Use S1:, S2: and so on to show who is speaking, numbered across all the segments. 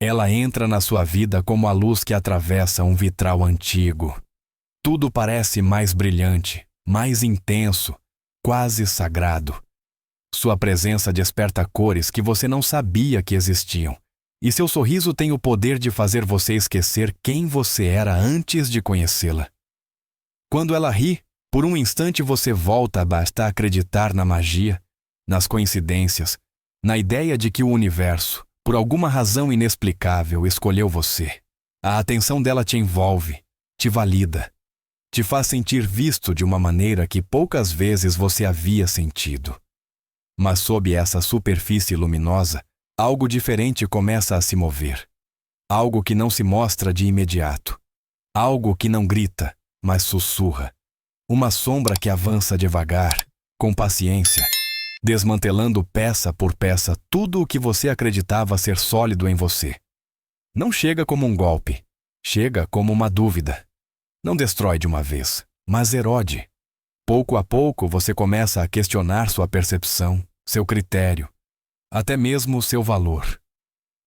S1: Ela entra na sua vida como a luz que atravessa um vitral antigo. Tudo parece mais brilhante, mais intenso, quase sagrado. Sua presença desperta cores que você não sabia que existiam, e seu sorriso tem o poder de fazer você esquecer quem você era antes de conhecê-la. Quando ela ri, por um instante você volta a basta acreditar na magia, nas coincidências, na ideia de que o universo, por alguma razão inexplicável, escolheu você. A atenção dela te envolve, te valida, te faz sentir visto de uma maneira que poucas vezes você havia sentido. Mas sob essa superfície luminosa, algo diferente começa a se mover. Algo que não se mostra de imediato. Algo que não grita, mas sussurra. Uma sombra que avança devagar, com paciência, desmantelando peça por peça tudo o que você acreditava ser sólido em você. Não chega como um golpe, chega como uma dúvida. Não destrói de uma vez, mas erode. Pouco a pouco você começa a questionar sua percepção, seu critério, até mesmo seu valor.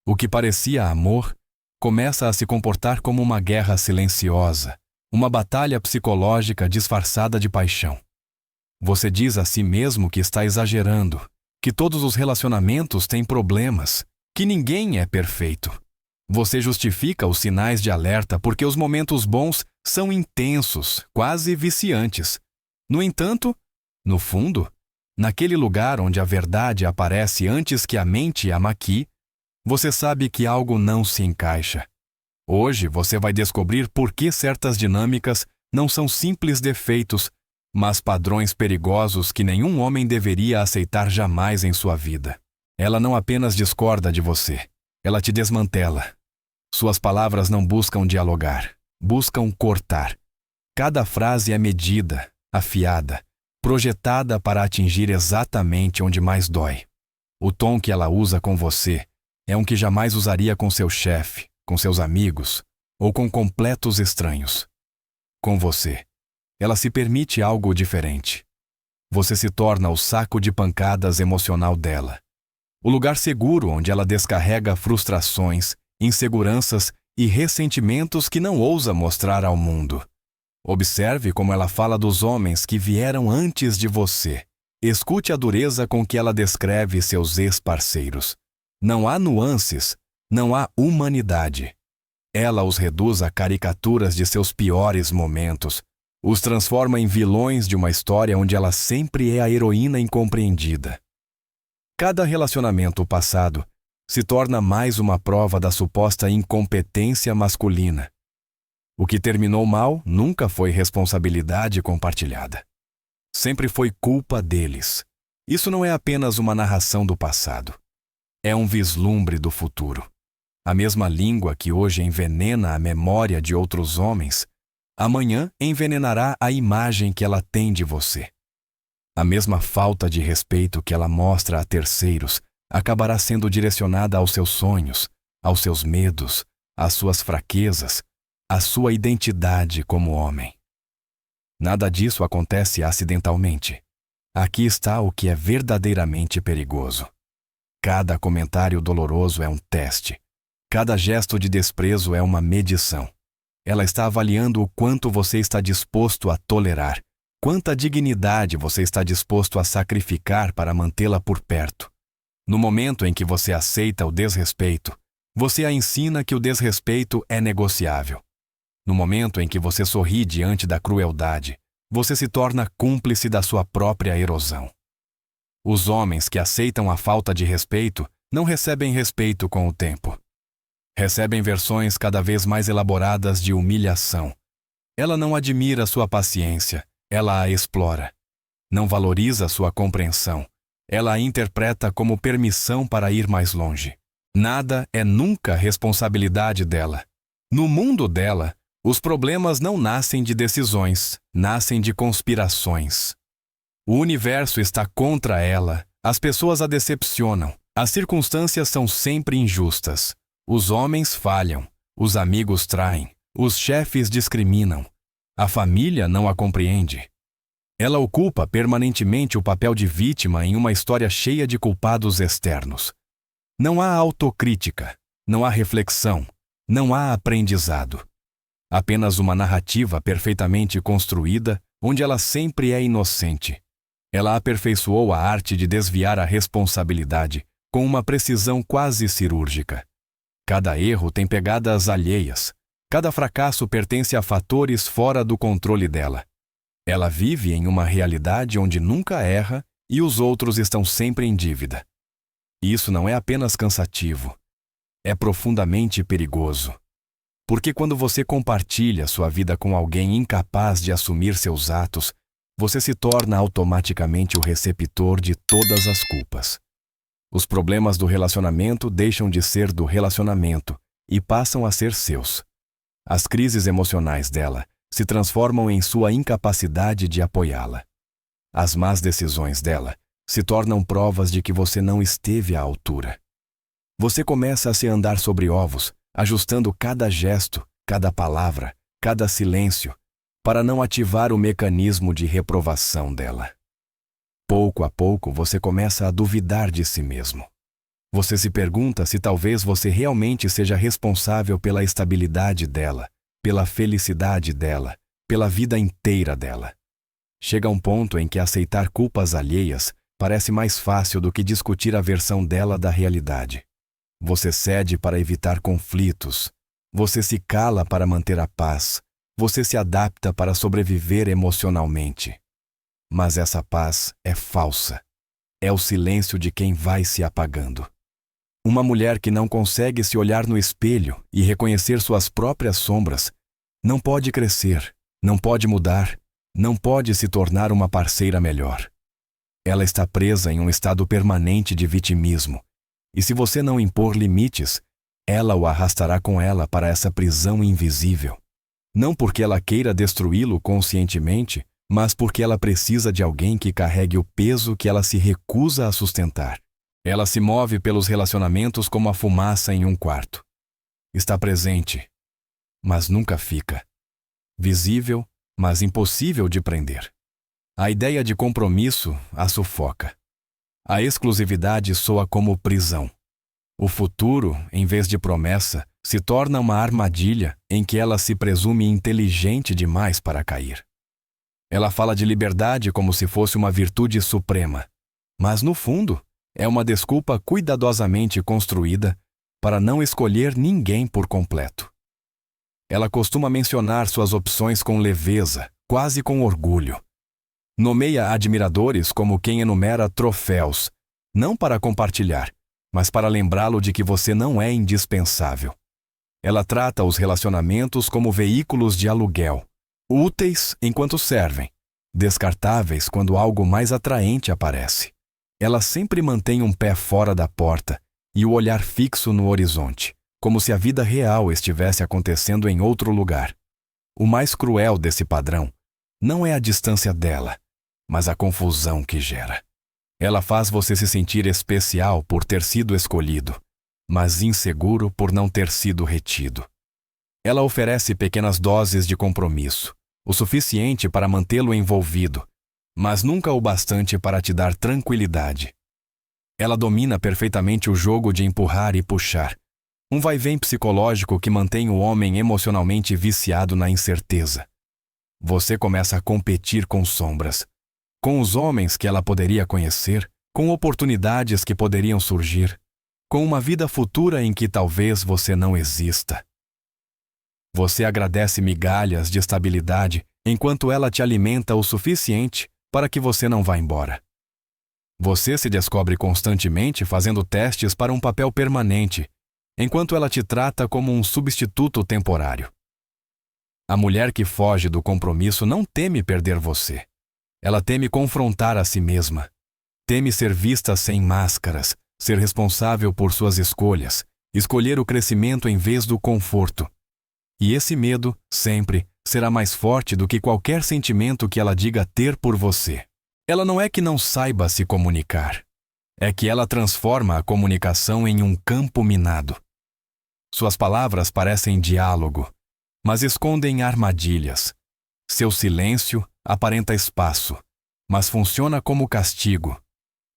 S1: O que parecia amor começa a se comportar como uma guerra silenciosa, uma batalha psicológica disfarçada de paixão. Você diz a si mesmo que está exagerando, que todos os relacionamentos têm problemas, que ninguém é perfeito. Você justifica os sinais de alerta porque os momentos bons são intensos, quase viciantes. No entanto, no fundo, naquele lugar onde a verdade aparece antes que a mente a maquie, você sabe que algo não se encaixa. Hoje você vai descobrir por que certas dinâmicas não são simples defeitos, mas padrões perigosos que nenhum homem deveria aceitar jamais em sua vida. Ela não apenas discorda de você, ela te desmantela. Suas palavras não buscam dialogar, buscam cortar. Cada frase é medida, afiada, projetada para atingir exatamente onde mais dói. O tom que ela usa com você é um que jamais usaria com seu chefe, com seus amigos ou com completos estranhos. Com você, ela se permite algo diferente. Você se torna o saco de pancadas emocional dela. O lugar seguro onde ela descarrega frustrações, inseguranças e ressentimentos que não ousa mostrar ao mundo. Observe como ela fala dos homens que vieram antes de você. Escute a dureza com que ela descreve seus ex-parceiros. Não há nuances, não há humanidade. Ela os reduz a caricaturas de seus piores momentos, os transforma em vilões de uma história onde ela sempre é a heroína incompreendida. Cada relacionamento passado se torna mais uma prova da suposta incompetência masculina. O que terminou mal nunca foi responsabilidade compartilhada. Sempre foi culpa deles. Isso não é apenas uma narração do passado. É um vislumbre do futuro. A mesma língua que hoje envenena a memória de outros homens, amanhã envenenará a imagem que ela tem de você. A mesma falta de respeito que ela mostra a terceiros acabará sendo direcionada aos seus sonhos, aos seus medos, às suas fraquezas, à sua identidade como homem. Nada disso acontece acidentalmente. Aqui está o que é verdadeiramente perigoso. Cada comentário doloroso é um teste. Cada gesto de desprezo é uma medição. Ela está avaliando o quanto você está disposto a tolerar, quanta dignidade você está disposto a sacrificar para mantê-la por perto. No momento em que você aceita o desrespeito, você a ensina que o desrespeito é negociável. No momento em que você sorri diante da crueldade, você se torna cúmplice da sua própria erosão. Os homens que aceitam a falta de respeito não recebem respeito com o tempo. Recebem versões cada vez mais elaboradas de humilhação. Ela não admira sua paciência, ela a explora. Não valoriza sua compreensão, ela a interpreta como permissão para ir mais longe. Nada é nunca responsabilidade dela. No mundo dela, os problemas não nascem de decisões, nascem de conspirações. O universo está contra ela, as pessoas a decepcionam, as circunstâncias são sempre injustas. Os homens falham, os amigos traem, os chefes discriminam. A família não a compreende. Ela ocupa permanentemente o papel de vítima em uma história cheia de culpados externos. Não há autocrítica, Não há reflexão, não há aprendizado. Apenas uma narrativa perfeitamente construída, onde ela sempre é inocente. Ela aperfeiçoou a arte de desviar a responsabilidade com uma precisão quase cirúrgica. Cada erro tem pegadas alheias. Cada fracasso pertence a fatores fora do controle dela. Ela vive em uma realidade onde nunca erra e os outros estão sempre em dívida. Isso não é apenas cansativo. É profundamente perigoso. Porque quando você compartilha sua vida com alguém incapaz de assumir seus atos, você se torna automaticamente o receptor de todas as culpas. Os problemas do relacionamento deixam de ser do relacionamento e passam a ser seus. As crises emocionais dela se transformam em sua incapacidade de apoiá-la. As más decisões dela se tornam provas de que você não esteve à altura. Você começa a se andar sobre ovos, ajustando cada gesto, cada palavra, cada silêncio, para não ativar o mecanismo de reprovação dela. Pouco a pouco você começa a duvidar de si mesmo. Você se pergunta se talvez você realmente seja responsável pela estabilidade dela, pela felicidade dela, pela vida inteira dela. Chega um ponto em que aceitar culpas alheias parece mais fácil do que discutir a versão dela da realidade. Você cede para evitar conflitos. Você se cala para manter a paz. Você se adapta para sobreviver emocionalmente. Mas essa paz é falsa. É o silêncio de quem vai se apagando. Uma mulher que não consegue se olhar no espelho e reconhecer suas próprias sombras não pode crescer, não pode mudar, não pode se tornar uma parceira melhor. Ela está presa em um estado permanente de vitimismo, e se você não impor limites, ela o arrastará com ela para essa prisão invisível. Não porque ela queira destruí-lo conscientemente, mas porque ela precisa de alguém que carregue o peso que ela se recusa a sustentar. Ela se move pelos relacionamentos como a fumaça em um quarto. Está presente, mas nunca fica. Visível, mas impossível de prender. A ideia de compromisso a sufoca. A exclusividade soa como prisão. O futuro, em vez de promessa, se torna uma armadilha em que ela se presume inteligente demais para cair. Ela fala de liberdade como se fosse uma virtude suprema, mas no fundo é uma desculpa cuidadosamente construída para não escolher ninguém por completo. Ela costuma mencionar suas opções com leveza, quase com orgulho. Nomeia admiradores como quem enumera troféus, não para compartilhar, mas para lembrá-lo de que você não é indispensável. Ela trata os relacionamentos como veículos de aluguel, úteis enquanto servem, descartáveis quando algo mais atraente aparece. Ela sempre mantém um pé fora da porta e o olhar fixo no horizonte, como se a vida real estivesse acontecendo em outro lugar. O mais cruel desse padrão não é a distância dela, mas a confusão que gera. Ela faz você se sentir especial por ter sido escolhido, mas inseguro por não ter sido retido. Ela oferece pequenas doses de compromisso, o suficiente para mantê-lo envolvido, mas nunca o bastante para te dar tranquilidade. Ela domina perfeitamente o jogo de empurrar e puxar, um vai-vem psicológico que mantém o homem emocionalmente viciado na incerteza. Você começa a competir com sombras, com os homens que ela poderia conhecer, com oportunidades que poderiam surgir, com uma vida futura em que talvez você não exista. Você agradece migalhas de estabilidade enquanto ela te alimenta o suficiente para que você não vá embora. Você se descobre constantemente fazendo testes para um papel permanente, enquanto ela te trata como um substituto temporário. A mulher que foge do compromisso não teme perder você. Ela teme confrontar a si mesma. Teme ser vista sem máscaras, ser responsável por suas escolhas, escolher o crescimento em vez do conforto. E esse medo, sempre, será mais forte do que qualquer sentimento que ela diga ter por você. Ela não é que não saiba se comunicar. É que ela transforma a comunicação em um campo minado. Suas palavras parecem diálogo, mas escondem armadilhas. Seu silêncio aparenta espaço, mas funciona como castigo.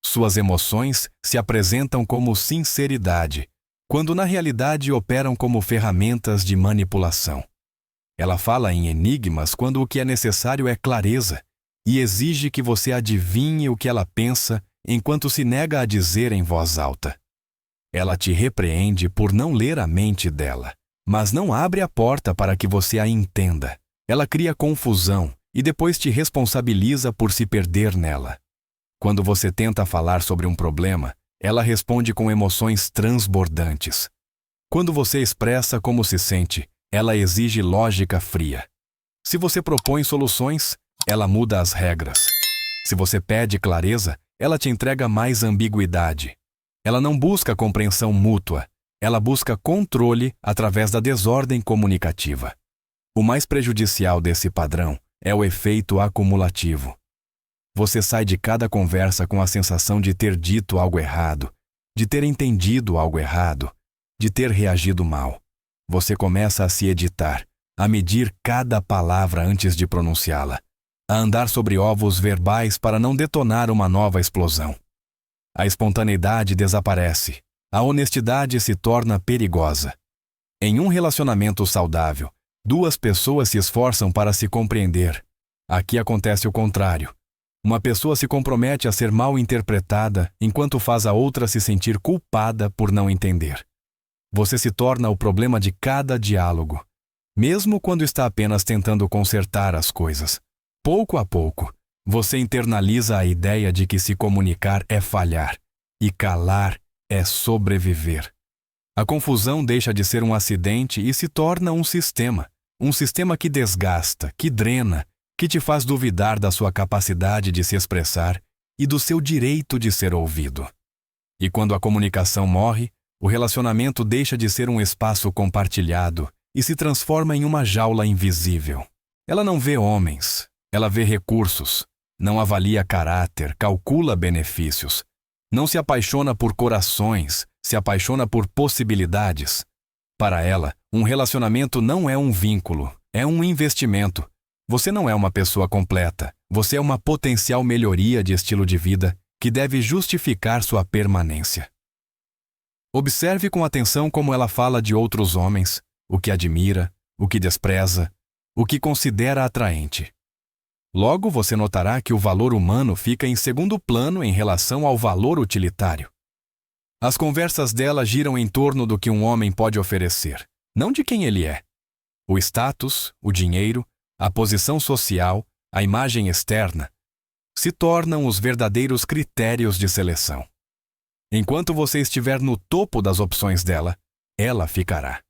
S1: Suas emoções se apresentam como sinceridade, quando na realidade operam como ferramentas de manipulação. Ela fala em enigmas quando o que é necessário é clareza e exige que você adivinhe o que ela pensa enquanto se nega a dizer em voz alta. Ela te repreende por não ler a mente dela, mas não abre a porta para que você a entenda. Ela cria confusão e depois te responsabiliza por se perder nela. Quando você tenta falar sobre um problema, ela responde com emoções transbordantes. Quando você expressa como se sente, ela exige lógica fria. Se você propõe soluções, ela muda as regras. Se você pede clareza, ela te entrega mais ambiguidade. Ela não busca compreensão mútua, ela busca controle através da desordem comunicativa. O mais prejudicial desse padrão é o efeito acumulativo. Você sai de cada conversa com a sensação de ter dito algo errado, de ter entendido algo errado, de ter reagido mal. Você começa a se editar, a medir cada palavra antes de pronunciá-la, a andar sobre ovos verbais para não detonar uma nova explosão. A espontaneidade desaparece, a honestidade se torna perigosa. Em um relacionamento saudável, duas pessoas se esforçam para se compreender. Aqui acontece o contrário. Uma pessoa se compromete a ser mal interpretada enquanto faz a outra se sentir culpada por não entender. Você se torna o problema de cada diálogo, mesmo quando está apenas tentando consertar as coisas. Pouco a pouco, você internaliza a ideia de que se comunicar é falhar e calar é sobreviver. A confusão deixa de ser um acidente e se torna um sistema que desgasta, que drena, que te faz duvidar da sua capacidade de se expressar e do seu direito de ser ouvido. E quando a comunicação morre, o relacionamento deixa de ser um espaço compartilhado e se transforma em uma jaula invisível. Ela não vê homens, ela vê recursos, não avalia caráter, calcula benefícios, não se apaixona por corações, se apaixona por possibilidades. Para ela, um relacionamento não é um vínculo, é um investimento. Você não é uma pessoa completa, você é uma potencial melhoria de estilo de vida que deve justificar sua permanência. Observe com atenção como ela fala de outros homens, o que admira, o que despreza, o que considera atraente. Logo você notará que o valor humano fica em segundo plano em relação ao valor utilitário. As conversas dela giram em torno do que um homem pode oferecer, não de quem ele é. O status, o dinheiro, a posição social, a imagem externa, se tornam os verdadeiros critérios de seleção. Enquanto você estiver no topo das opções dela, ela ficará.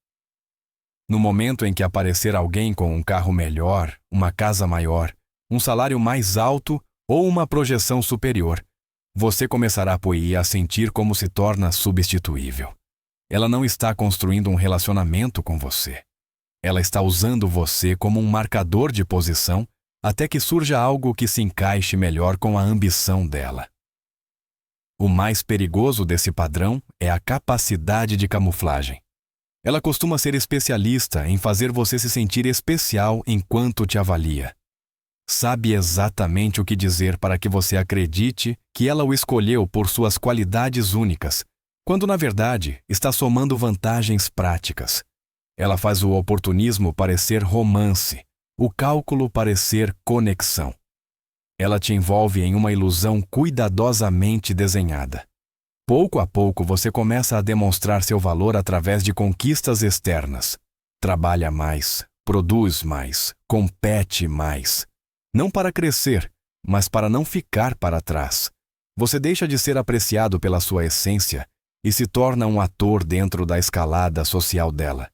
S1: No momento em que aparecer alguém com um carro melhor, uma casa maior, um salário mais alto ou uma projeção superior, você começará a sentir como se torna substituível. Ela não está construindo um relacionamento com você. Ela está usando você como um marcador de posição até que surja algo que se encaixe melhor com a ambição dela. O mais perigoso desse padrão é a capacidade de camuflagem. Ela costuma ser especialista em fazer você se sentir especial enquanto te avalia. Sabe exatamente o que dizer para que você acredite que ela o escolheu por suas qualidades únicas, quando na verdade está somando vantagens práticas. Ela faz o oportunismo parecer romance, o cálculo parecer conexão. Ela te envolve em uma ilusão cuidadosamente desenhada. Pouco a pouco você começa a demonstrar seu valor através de conquistas externas. Trabalha mais, produz mais, compete mais. Não para crescer, mas para não ficar para trás. Você deixa de ser apreciado pela sua essência e se torna um ator dentro da escalada social dela.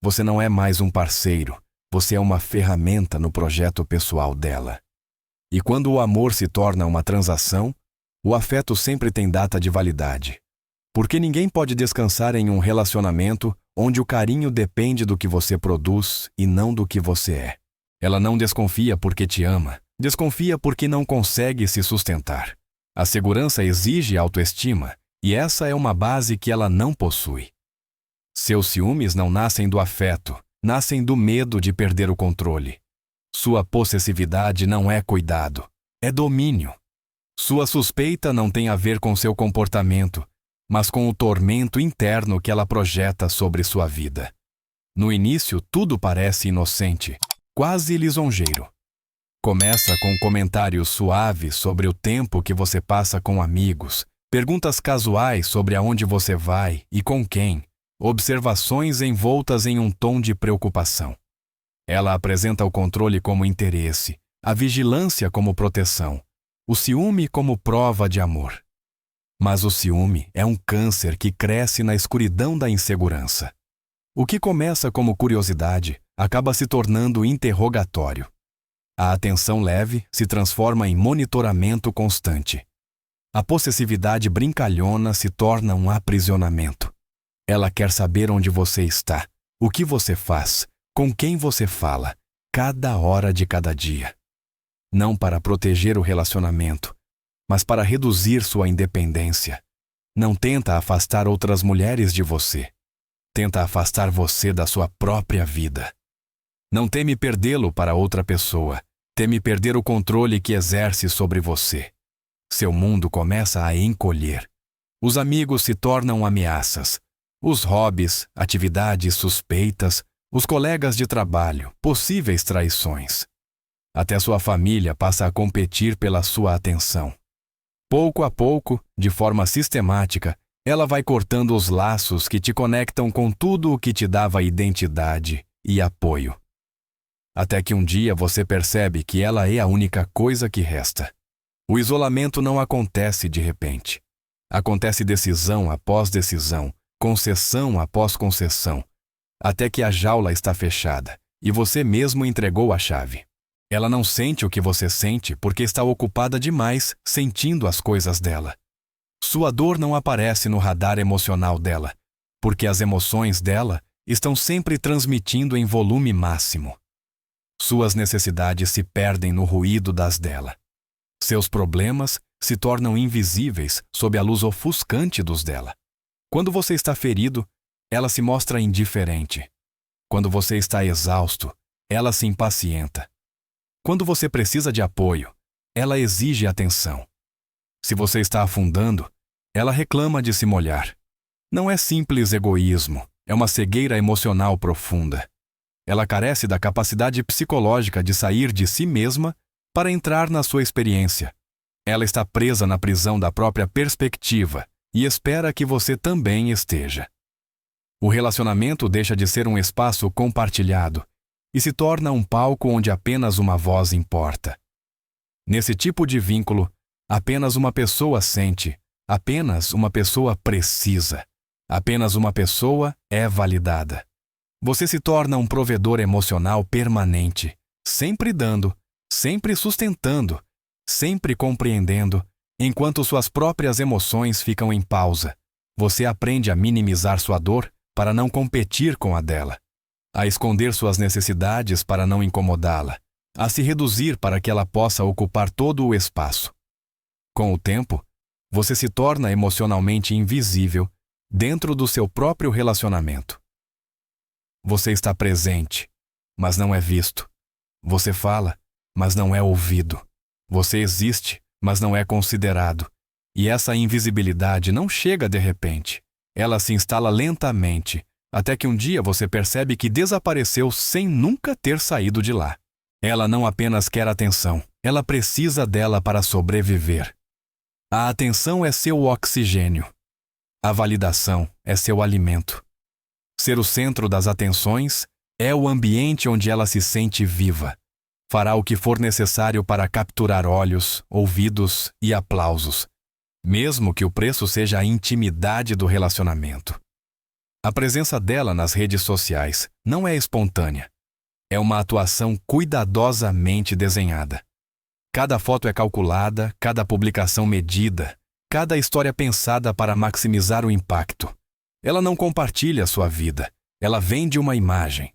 S1: Você não é mais um parceiro, você é uma ferramenta no projeto pessoal dela. E quando o amor se torna uma transação, o afeto sempre tem data de validade. Porque ninguém pode descansar em um relacionamento onde o carinho depende do que você produz e não do que você é. Ela não desconfia porque te ama, desconfia porque não consegue se sustentar. A segurança exige autoestima, e essa é uma base que ela não possui. Seus ciúmes não nascem do afeto, nascem do medo de perder o controle. Sua possessividade não é cuidado, é domínio. Sua suspeita não tem a ver com seu comportamento, mas com o tormento interno que ela projeta sobre sua vida. No início, tudo parece inocente, quase lisonjeiro. Começa com comentários suaves sobre o tempo que você passa com amigos, perguntas casuais sobre aonde você vai e com quem, observações envoltas em um tom de preocupação. Ela apresenta o controle como interesse, a vigilância como proteção, o ciúme como prova de amor. Mas o ciúme é um câncer que cresce na escuridão da insegurança. O que começa como curiosidade acaba se tornando interrogatório. A atenção leve se transforma em monitoramento constante. A possessividade brincalhona se torna um aprisionamento. Ela quer saber onde você está, o que você faz, com quem você fala, cada hora de cada dia. Não para proteger o relacionamento, mas para reduzir sua independência. Não tenta afastar outras mulheres de você. Tenta afastar você da sua própria vida. Não teme perdê-lo para outra pessoa. Teme perder o controle que exerce sobre você. Seu mundo começa a encolher. Os amigos se tornam ameaças. Os hobbies, atividades suspeitas, os colegas de trabalho, possíveis traições. Até sua família passa a competir pela sua atenção. Pouco a pouco, de forma sistemática, ela vai cortando os laços que te conectam com tudo o que te dava identidade e apoio. Até que um dia você percebe que ela é a única coisa que resta. O isolamento não acontece de repente. Acontece decisão após decisão, concessão após concessão, até que a jaula está fechada e você mesmo entregou a chave. Ela não sente o que você sente porque está ocupada demais sentindo as coisas dela. Sua dor não aparece no radar emocional dela, porque as emoções dela estão sempre transmitindo em volume máximo. Suas necessidades se perdem no ruído das dela. Seus problemas se tornam invisíveis sob a luz ofuscante dos dela. Quando você está ferido, ela se mostra indiferente. Quando você está exausto, ela se impacienta. Quando você precisa de apoio, ela exige atenção. Se você está afundando, ela reclama de se molhar. Não é simples egoísmo, é uma cegueira emocional profunda. Ela carece da capacidade psicológica de sair de si mesma para entrar na sua experiência. Ela está presa na prisão da própria perspectiva e espera que você também esteja. O relacionamento deixa de ser um espaço compartilhado e se torna um palco onde apenas uma voz importa. Nesse tipo de vínculo, apenas uma pessoa sente, apenas uma pessoa precisa, apenas uma pessoa é validada. Você se torna um provedor emocional permanente, sempre dando, sempre sustentando, sempre compreendendo, enquanto suas próprias emoções ficam em pausa. Você aprende a minimizar sua dor para não competir com a dela, a esconder suas necessidades para não incomodá-la, a se reduzir para que ela possa ocupar todo o espaço. Com o tempo, você se torna emocionalmente invisível dentro do seu próprio relacionamento. Você está presente, mas não é visto. Você fala, mas não é ouvido. Você existe, mas não é considerado. E essa invisibilidade não chega de repente. Ela se instala lentamente, até que um dia você percebe que desapareceu sem nunca ter saído de lá. Ela não apenas quer atenção, ela precisa dela para sobreviver. A atenção é seu oxigênio. A validação é seu alimento. Ser o centro das atenções é o ambiente onde ela se sente viva. Fará o que for necessário para capturar olhos, ouvidos e aplausos, mesmo que o preço seja a intimidade do relacionamento. A presença dela nas redes sociais não é espontânea. É uma atuação cuidadosamente desenhada. Cada foto é calculada, cada publicação medida, cada história pensada para maximizar o impacto. Ela não compartilha sua vida, ela vende uma imagem.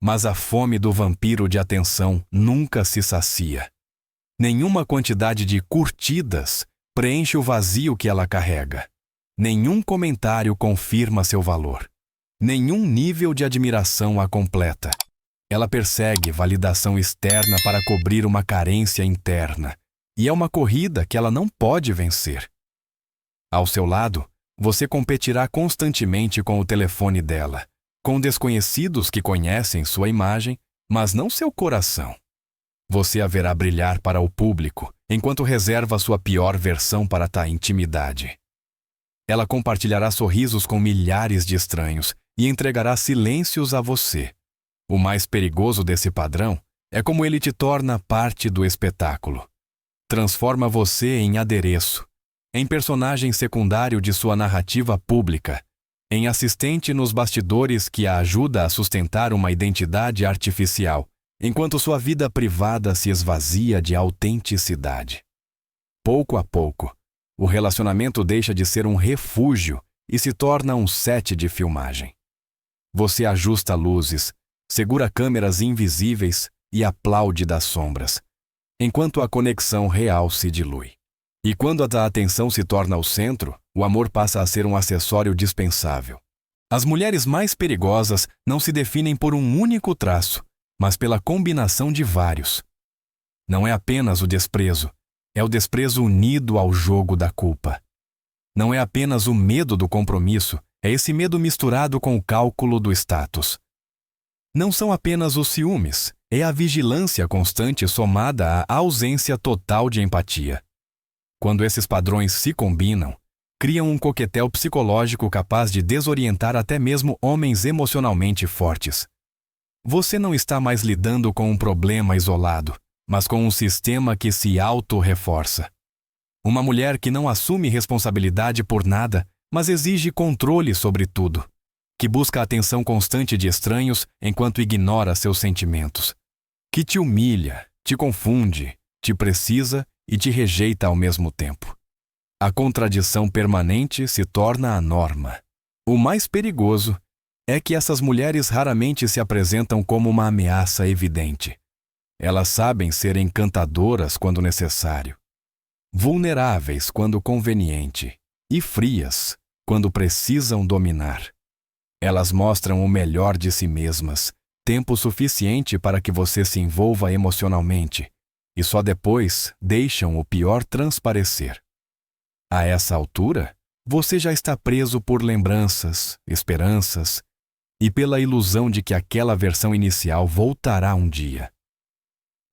S1: Mas a fome do vampiro de atenção nunca se sacia. Nenhuma quantidade de curtidas preenche o vazio que ela carrega. Nenhum comentário confirma seu valor. Nenhum nível de admiração a completa. Ela persegue validação externa para cobrir uma carência interna, e é uma corrida que ela não pode vencer. Ao seu lado, Você competirá constantemente com o telefone dela, com desconhecidos que conhecem sua imagem, mas não seu coração. Você a verá brilhar para o público, enquanto reserva sua pior versão para a intimidade. Ela compartilhará sorrisos com milhares de estranhos e entregará silêncios a você. O mais perigoso desse padrão é como ele te torna parte do espetáculo. Transforma você em adereço, em personagem secundário de sua narrativa pública, em assistente nos bastidores que a ajuda a sustentar uma identidade artificial, enquanto sua vida privada se esvazia de autenticidade. Pouco a pouco, o relacionamento deixa de ser um refúgio e se torna um set de filmagem. Você ajusta luzes, segura câmeras invisíveis e aplaude das sombras, enquanto a conexão real se dilui. E quando a atenção se torna o centro, o amor passa a ser um acessório dispensável. As mulheres mais perigosas não se definem por um único traço, mas pela combinação de vários. Não é apenas o desprezo, é o desprezo unido ao jogo da culpa. Não é apenas o medo do compromisso, é esse medo misturado com o cálculo do status. Não são apenas os ciúmes, é a vigilância constante somada à ausência total de empatia. Quando esses padrões se combinam, criam um coquetel psicológico capaz de desorientar até mesmo homens emocionalmente fortes. Você não está mais lidando com um problema isolado, mas com um sistema que se auto-reforça. Uma mulher que não assume responsabilidade por nada, mas exige controle sobre tudo, que busca a atenção constante de estranhos enquanto ignora seus sentimentos, que te humilha, te confunde, te precisa e te rejeita ao mesmo tempo. A contradição permanente se torna a norma. O mais perigoso é que essas mulheres raramente se apresentam como uma ameaça evidente. Elas sabem ser encantadoras quando necessário, vulneráveis quando conveniente e frias quando precisam dominar. Elas mostram o melhor de si mesmas, tempo suficiente para que você se envolva emocionalmente, e só depois deixam o pior transparecer. A essa altura, você já está preso por lembranças, esperanças e pela ilusão de que aquela versão inicial voltará um dia.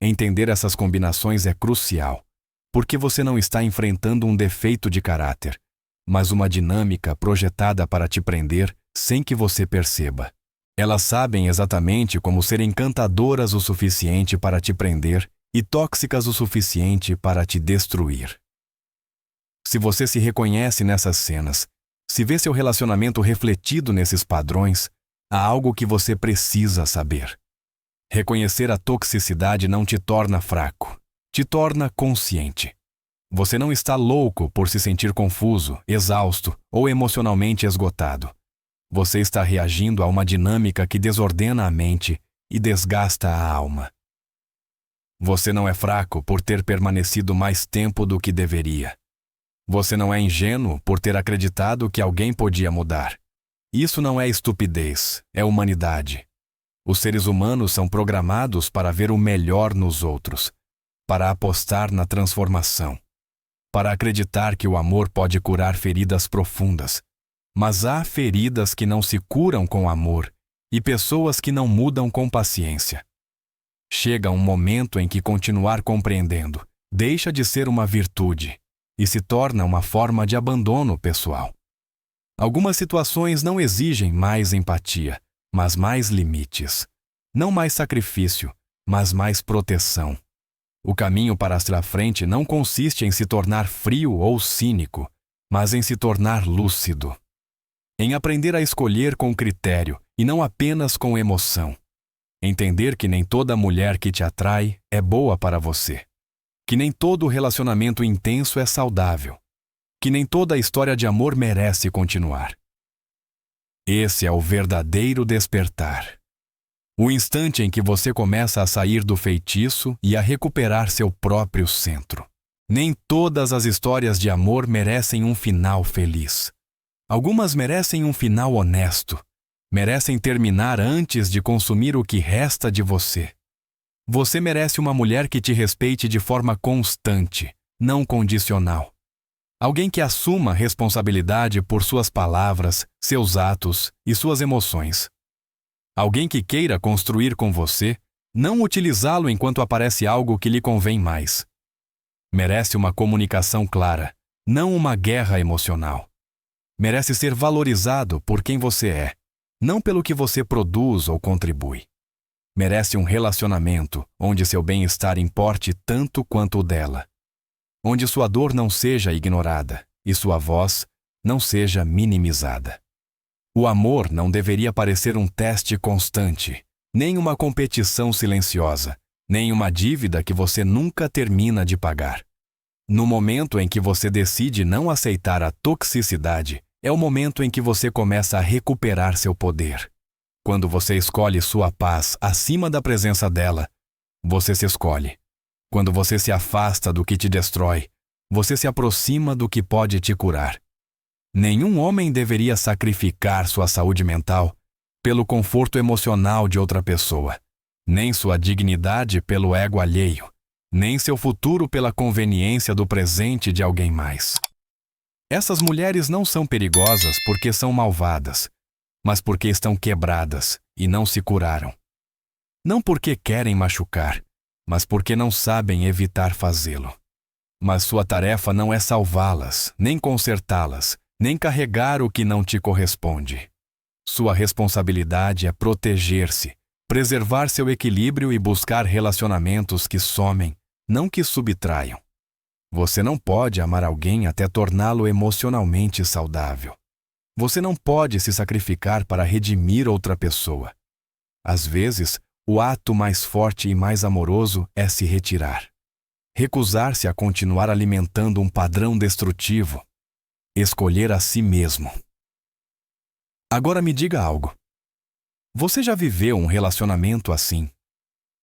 S1: Entender essas combinações é crucial, porque você não está enfrentando um defeito de caráter, mas uma dinâmica projetada para te prender sem que você perceba. Elas sabem exatamente como ser encantadoras o suficiente para te prender e tóxicas o suficiente para te destruir. Se você se reconhece nessas cenas, se vê seu relacionamento refletido nesses padrões, há algo que você precisa saber. Reconhecer a toxicidade não te torna fraco, te torna consciente. Você não está louco por se sentir confuso, exausto ou emocionalmente esgotado. Você está reagindo a uma dinâmica que desordena a mente e desgasta a alma. Você não é fraco por ter permanecido mais tempo do que deveria. Você não é ingênuo por ter acreditado que alguém podia mudar. Isso não é estupidez, é humanidade. Os seres humanos são programados para ver o melhor nos outros, para apostar na transformação, para acreditar que o amor pode curar feridas profundas. Mas há feridas que não se curam com amor e pessoas que não mudam com paciência. Chega um momento em que continuar compreendendo deixa de ser uma virtude e se torna uma forma de abandono pessoal. Algumas situações não exigem mais empatia, mas mais limites. Não mais sacrifício, mas mais proteção. O caminho para a frente não consiste em se tornar frio ou cínico, mas em se tornar lúcido. Em aprender a escolher com critério e não apenas com emoção. Entender que nem toda mulher que te atrai é boa para você. Que nem todo relacionamento intenso é saudável. Que nem toda história de amor merece continuar. Esse é o verdadeiro despertar. O instante em que você começa a sair do feitiço e a recuperar seu próprio centro. Nem todas as histórias de amor merecem um final feliz. Algumas merecem um final honesto. Merecem terminar antes de consumir o que resta de você. Você merece uma mulher que te respeite de forma constante, não condicional. Alguém que assuma responsabilidade por suas palavras, seus atos e suas emoções. Alguém que queira construir com você, não utilizá-lo enquanto aparece algo que lhe convém mais. Merece uma comunicação clara, não uma guerra emocional. Merece ser valorizado por quem você é, não pelo que você produz ou contribui. Merece um relacionamento onde seu bem-estar importe tanto quanto o dela. Onde sua dor não seja ignorada e sua voz não seja minimizada. O amor não deveria parecer um teste constante, nem uma competição silenciosa, nem uma dívida que você nunca termina de pagar. No momento em que você decide não aceitar a toxicidade, é o momento em que você começa a recuperar seu poder. Quando você escolhe sua paz acima da presença dela, você se escolhe. Quando você se afasta do que te destrói, você se aproxima do que pode te curar. Nenhum homem deveria sacrificar sua saúde mental pelo conforto emocional de outra pessoa, nem sua dignidade pelo ego alheio, nem seu futuro pela conveniência do presente de alguém mais. Essas mulheres não são perigosas porque são malvadas, mas porque estão quebradas e não se curaram. Não porque querem machucar, mas porque não sabem evitar fazê-lo. Mas sua tarefa não é salvá-las, nem consertá-las, nem carregar o que não te corresponde. Sua responsabilidade é proteger-se, preservar seu equilíbrio e buscar relacionamentos que somem, não que subtraiam. Você não pode amar alguém até torná-lo emocionalmente saudável. Você não pode se sacrificar para redimir outra pessoa. Às vezes, o ato mais forte e mais amoroso é se retirar. Recusar-se a continuar alimentando um padrão destrutivo. Escolher a si mesmo. Agora me diga algo. Você já viveu um relacionamento assim?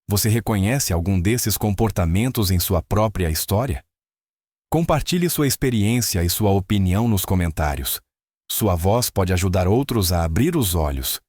S1: Você reconhece algum desses comportamentos em sua própria história? Compartilhe sua experiência e sua opinião nos comentários. Sua voz pode ajudar outros a abrir os olhos